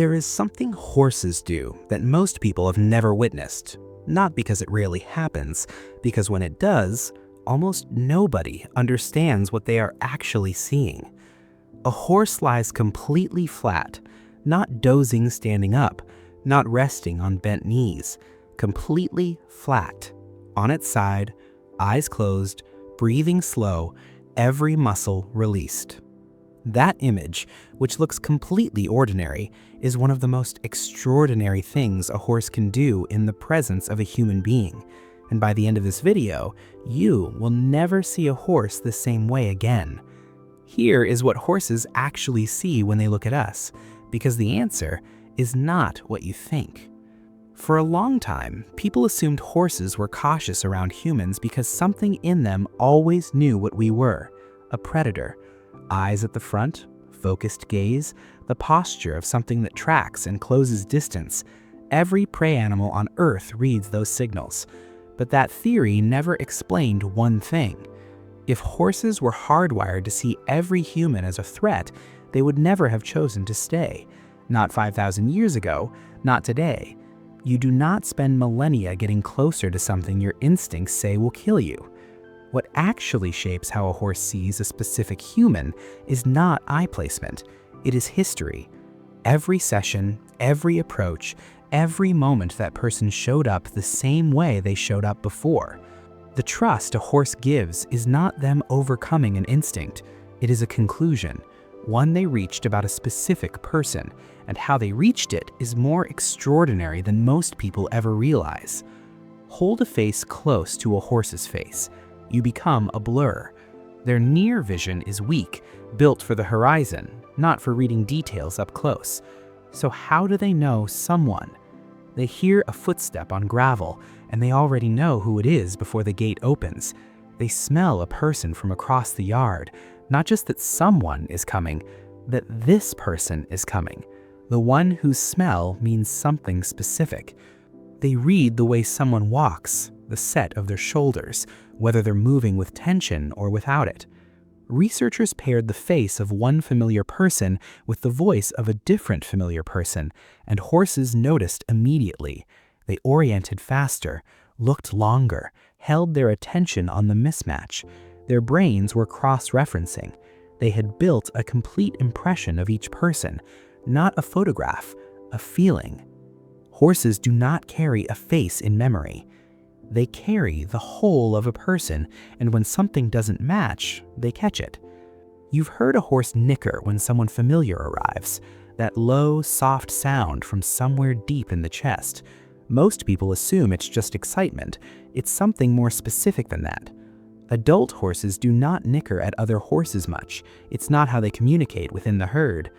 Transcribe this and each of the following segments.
There is something horses do that most people have never witnessed. Not because it rarely happens, because when it does, almost nobody understands what they are actually seeing. A horse lies completely flat, not dozing standing up, not resting on bent knees, completely flat, on its side, eyes closed, breathing slow, every muscle released. That image, which looks completely ordinary, is one of the most extraordinary things a horse can do in the presence of a human being. And by the end of this video, you will never see a horse the same way again. Here is what horses actually see when they look at us, because the answer is not what you think. For a long time, people assumed horses were cautious around humans because something in them always knew what we were, a predator. Eyes at the front, focused gaze, the posture of something that tracks and closes distance. Every prey animal on Earth reads those signals. But that theory never explained one thing. If horses were hardwired to see every human as a threat, they would never have chosen to stay. Not 5,000 years ago, not today. You do not spend millennia getting closer to something your instincts say will kill you. What actually shapes how a horse sees a specific human is not eye placement, it is history. Every session, every approach, every moment that person showed up the same way they showed up before. The trust a horse gives is not them overcoming an instinct, it is a conclusion, one they reached about a specific person, and how they reached it is more extraordinary than most people ever realize. Hold a face close to a horse's face. You become a blur. Their near vision is weak, built for the horizon, not for reading details up close. So how do they know someone? They hear a footstep on gravel, and they already know who it is before the gate opens. They smell a person from across the yard, not just that someone is coming, that this person is coming. The one whose smell means something specific. They read the way someone walks, the set of their shoulders, whether they're moving with tension or without it. Researchers paired the face of one familiar person with the voice of a different familiar person, and horses noticed immediately. They oriented faster, looked longer, held their attention on the mismatch. Their brains were cross-referencing. They had built a complete impression of each person, not a photograph, a feeling. Horses do not carry a face in memory. They carry the whole of a person, and when something doesn't match, they catch it. You've heard a horse nicker when someone familiar arrives, that low, soft sound from somewhere deep in the chest. Most people assume it's just excitement. It's something more specific than that. Adult horses do not nicker at other horses much. It's not how they communicate within the herd.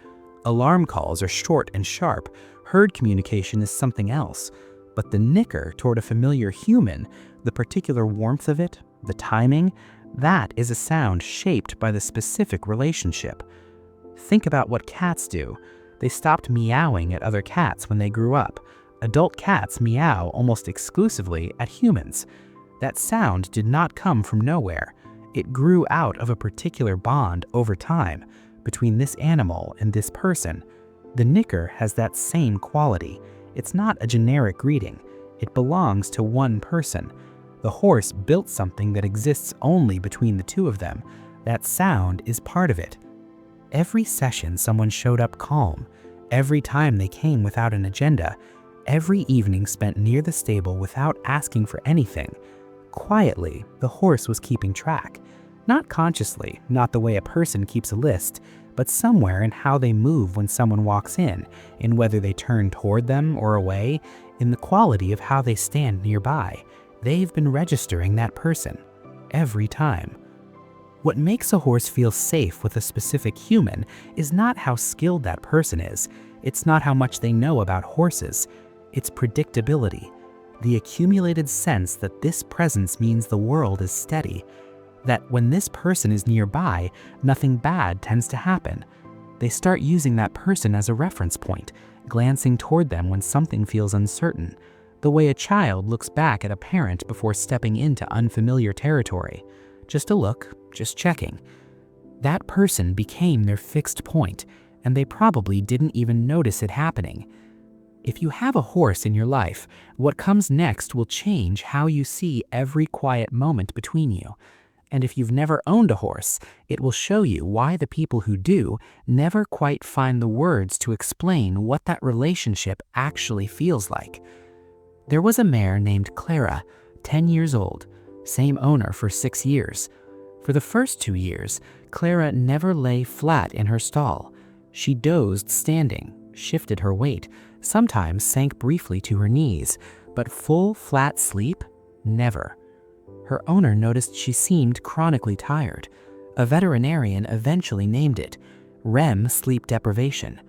Alarm calls are short and sharp. Herd communication is something else. But the nicker toward a familiar human, the particular warmth of it, the timing, that is a sound shaped by the specific relationship. Think about what cats do. They stopped meowing at other cats when they grew up. Adult cats meow almost exclusively at humans. That sound did not come from nowhere. It grew out of a particular bond over time between this animal and this person. The nicker has that same quality. It's not a generic greeting. It belongs to one person. The horse built something that exists only between the two of them. That sound is part of it. Every session someone showed up calm. Every time they came without an agenda. Every evening spent near the stable without asking for anything. Quietly, the horse was keeping track. Not consciously, not the way a person keeps a list, but somewhere in how they move when someone walks in whether they turn toward them or away, in the quality of how they stand nearby. They've been registering that person, every time. What makes a horse feel safe with a specific human is not how skilled that person is. It's not how much they know about horses. It's predictability, the accumulated sense that this presence means the world is steady, that when this person is nearby, nothing bad tends to happen. They start using that person as a reference point, glancing toward them when something feels uncertain, the way a child looks back at a parent before stepping into unfamiliar territory. Just a look, just checking. That person became their fixed point, and they probably didn't even notice it happening. If you have a horse in your life, what comes next will change how you see every quiet moment between you. And if you've never owned a horse, it will show you why the people who do never quite find the words to explain what that relationship actually feels like. There was a mare named Clara, 10 years old, same owner for 6 years. For the first 2 years, Clara never lay flat in her stall. She dozed standing, shifted her weight, sometimes sank briefly to her knees, but full, flat sleep? Never. Her owner noticed she seemed chronically tired. A veterinarian eventually named it REM sleep deprivation.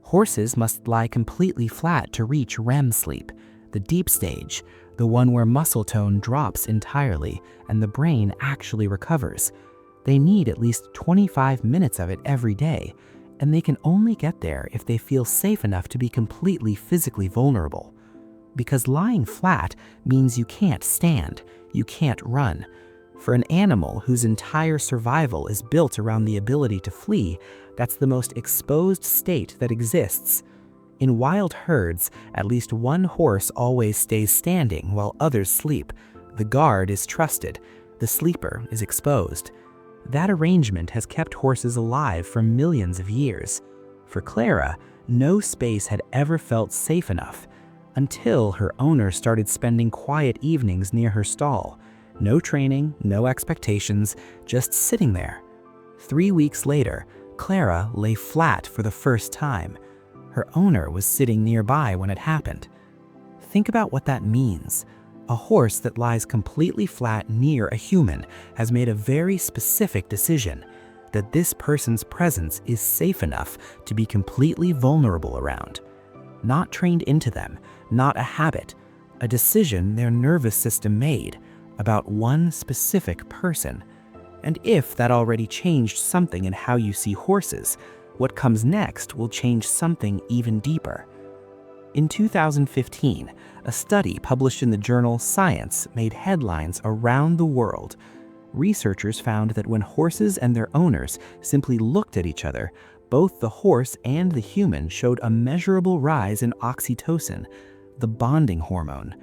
Horses must lie completely flat to reach REM sleep, the deep stage, the one where muscle tone drops entirely and the brain actually recovers. They need at least 25 minutes of it every day, and they can only get there if they feel safe enough to be completely physically vulnerable. Because lying flat means you can't stand, you can't run. For an animal whose entire survival is built around the ability to flee, that's the most exposed state that exists. In wild herds, at least one horse always stays standing while others sleep. The guard is trusted, the sleeper is exposed. That arrangement has kept horses alive for millions of years. For Clara, no space had ever felt safe enough, until her owner started spending quiet evenings near her stall. No training, no expectations, just sitting there. 3 weeks later, Clara lay flat for the first time. Her owner was sitting nearby when it happened. Think about what that means. A horse that lies completely flat near a human has made a very specific decision, that this person's presence is safe enough to be completely vulnerable around. Not trained into them, not a habit, a decision their nervous system made about one specific person. And if that already changed something in how you see horses, what comes next will change something even deeper. In 2015, a study published in the journal Science made headlines around the world. Researchers found that when horses and their owners simply looked at each other, both the horse and the human showed a measurable rise in oxytocin, the bonding hormone,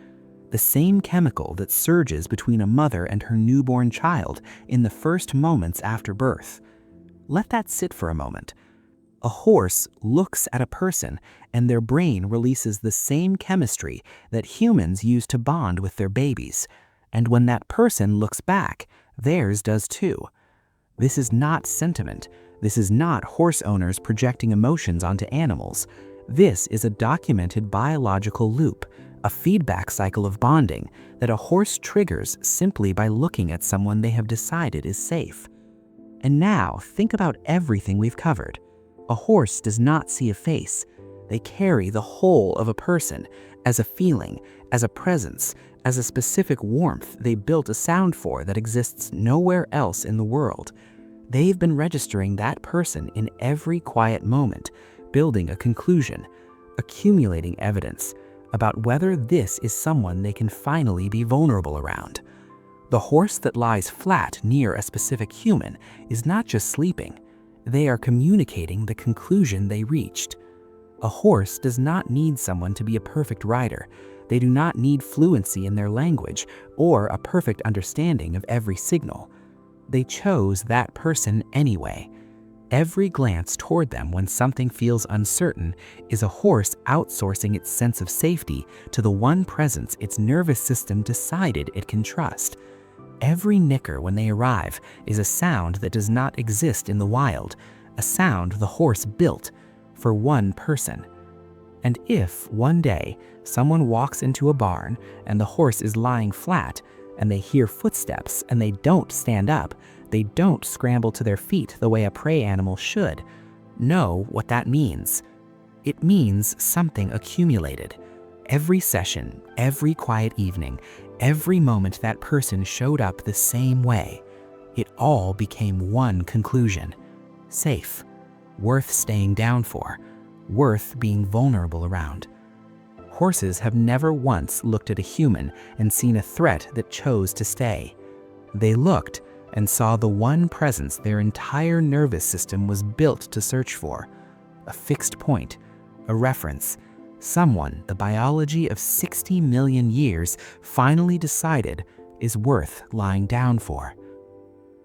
the same chemical that surges between a mother and her newborn child in the first moments after birth. Let that sit for a moment. A horse looks at a person, and their brain releases the same chemistry that humans use to bond with their babies. And when that person looks back, theirs does too. This is not sentiment. This is not horse owners projecting emotions onto animals. This is a documented biological loop, a feedback cycle of bonding that a horse triggers simply by looking at someone they have decided is safe. And now think about everything we've covered. A horse does not see a face. They carry the whole of a person as a feeling, as a presence, as a specific warmth they built a sound for that exists nowhere else in the world. They've been registering that person in every quiet moment, building a conclusion, accumulating evidence about whether this is someone they can finally be vulnerable around. The horse that lies flat near a specific human is not just sleeping. They are communicating the conclusion they reached. A horse does not need someone to be a perfect rider. They do not need fluency in their language or a perfect understanding of every signal. They chose that person anyway. Every glance toward them when something feels uncertain is a horse outsourcing its sense of safety to the one presence its nervous system decided it can trust. Every nicker when they arrive is a sound that does not exist in the wild, a sound the horse built for one person. And if one day someone walks into a barn and the horse is lying flat and they hear footsteps and they don't stand up, they don't scramble to their feet the way a prey animal should, know what that means. It means something accumulated. Every session, every quiet evening, every moment that person showed up the same way, it all became one conclusion. Safe, worth staying down for, worth being vulnerable around. Horses have never once looked at a human and seen a threat that chose to stay. They looked and saw the one presence their entire nervous system was built to search for. a fixed point, a reference. Someone the biology of 60 million years finally decided is worth lying down for.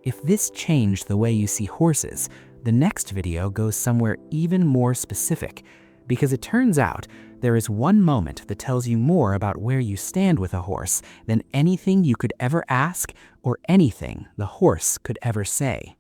If this changed the way you see horses, the next video goes somewhere even more specific, because it turns out there is one moment that tells you more about where you stand with a horse than anything you could ever ask or anything the horse could ever say.